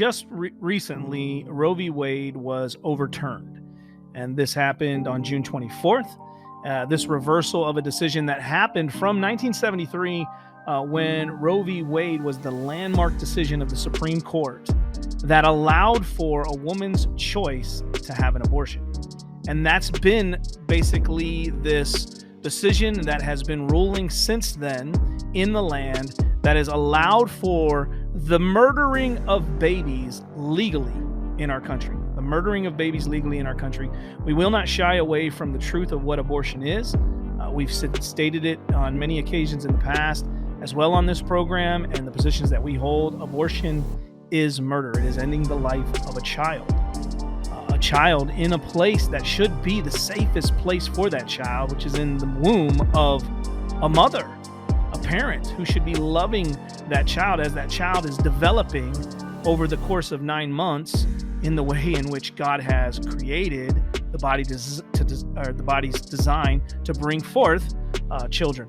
just recently, Roe v. Wade was overturned, and this happened on June 24th. This reversal of a decision that happened from 1973 when Roe v. Wade was the landmark decision of the Supreme Court that allowed for a woman's choice to have an abortion. And that's been basically this decision that has been ruling since then in the land that has allowed for the murdering of babies legally in our country. The murdering of babies legally in our country. We will not shy away from the truth of what abortion is. We've stated it on many occasions in the past, as well on this program, and the positions that we hold. Abortion is murder. It is ending the life of a child. A child in a place that should be the safest place for that child, which is in the womb of a mother, a parent who should be loving that child as that child is developing over the course of 9 months in the way in which God has created the body the body's design to bring forth children.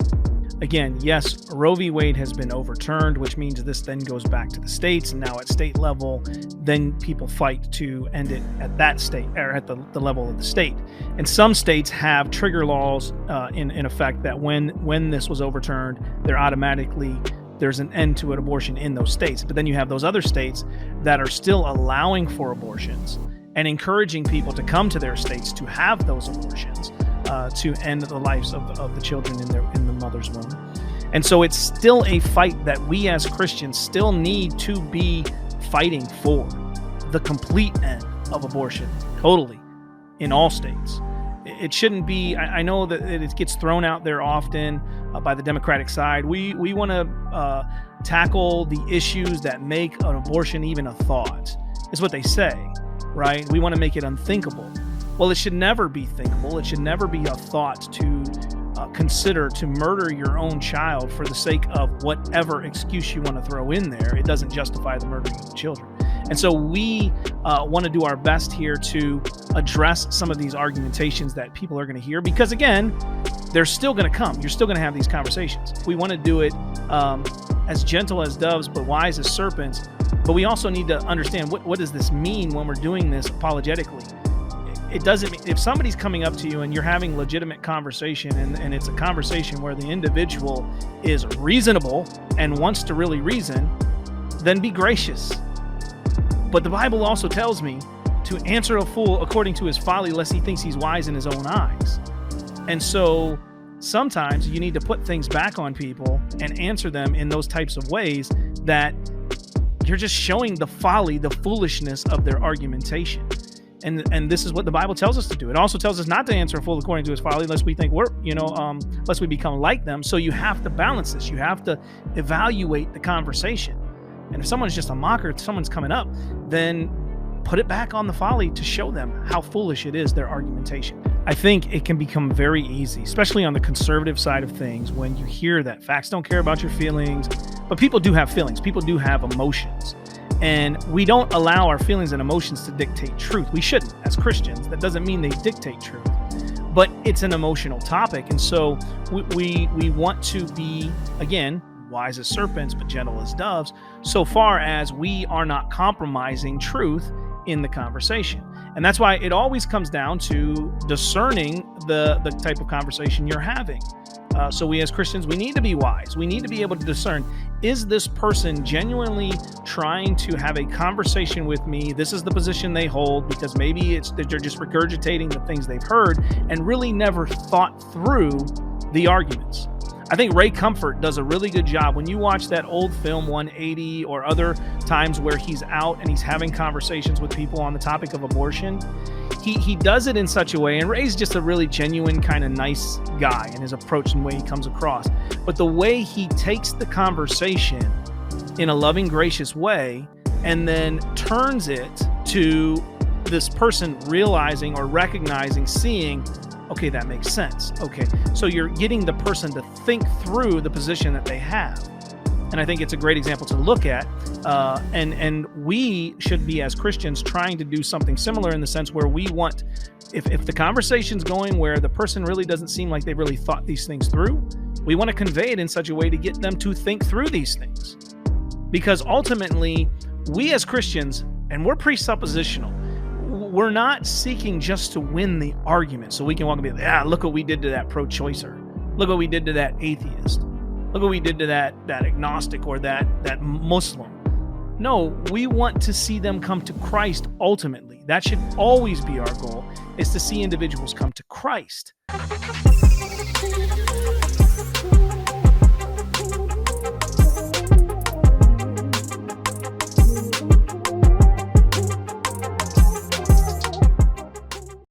Again, yes, Roe v. Wade has been overturned, which means this then goes back to the states, and now at state level, then people fight to end it at that state, or at the level of the state. And some states have trigger laws in effect that when this was overturned, there's an end to an abortion in those states. But then you have those other states that are still allowing for abortions and encouraging people to come to their states to have those abortions to end the lives of the children in the mother's womb. And so it's still a fight that we as Christians still need to be fighting for the complete end of abortion, totally, in all states. It shouldn't be. I know that it gets thrown out there often by the Democratic side. We want to tackle the issues that make an abortion even a thought, is what they say, right? We want to make it unthinkable. Well, it should never be thinkable. It should never be a thought to consider to murder your own child for the sake of whatever excuse you want to throw in there. It doesn't justify the murdering of the children. And so we want to do our best here to address some of these argumentations that people are going to hear, because again, they're still going to come. You're still going to have these conversations. We want to do it as gentle as doves, but wise as serpents. But we also need to understand what does this mean when we're doing this apologetically. It doesn't mean, if somebody's coming up to you and you're having legitimate conversation and it's a conversation where the individual is reasonable and wants to really reason, then be gracious. But the Bible also tells me to answer a fool according to his folly, lest he thinks he's wise in his own eyes. And so sometimes you need to put things back on people and answer them in those types of ways that you're just showing the folly, the foolishness of their argumentation. And this is what the Bible tells us to do. It also tells us not to answer a fool according to his folly, lest we think lest we become like them. So you have to balance this. You have to evaluate the conversation. And if someone's just a mocker, if someone's coming up, then put it back on the folly to show them how foolish it is, their argumentation. I think it can become very easy, especially on the conservative side of things, when you hear that facts don't care about your feelings, but people do have feelings. People do have emotions. And we don't allow our feelings and emotions to dictate truth. We shouldn't, as Christians. That doesn't mean they dictate truth, but it's an emotional topic. And so we want to be, again, wise as serpents, but gentle as doves, so far as we are not compromising truth in the conversation. And that's why it always comes down to discerning the type of conversation you're having. So we as Christians, we need to be wise. We need to be able to discern, is this person genuinely trying to have a conversation with me? This is the position they hold, because maybe they're just regurgitating the things they've heard and really never thought through the arguments. I think Ray Comfort does a really good job. When you watch that old film 180 or other times where he's out and he's having conversations with people on the topic of abortion, he does it in such a way, and Ray's just a really genuine kind of nice guy in his approach and way he comes across. But the way he takes the conversation in a loving, gracious way and then turns it to this person realizing or recognizing, seeing, okay, that makes sense. Okay, so you're getting the person to think through the position that they have. And I think it's a great example to look at. And we should be, as Christians, trying to do something similar in the sense where we want, if the conversation's going where the person really doesn't seem like they really thought these things through, we want to convey it in such a way to get them to think through these things. Because ultimately, we as Christians, and we're presuppositional, we're not seeking just to win the argument so we can walk and be like, look what we did to that pro-choicer. Look what we did to that atheist. Look what we did to that agnostic or that Muslim. No, we want to see them come to Christ ultimately. That should always be our goal, is to see individuals come to Christ.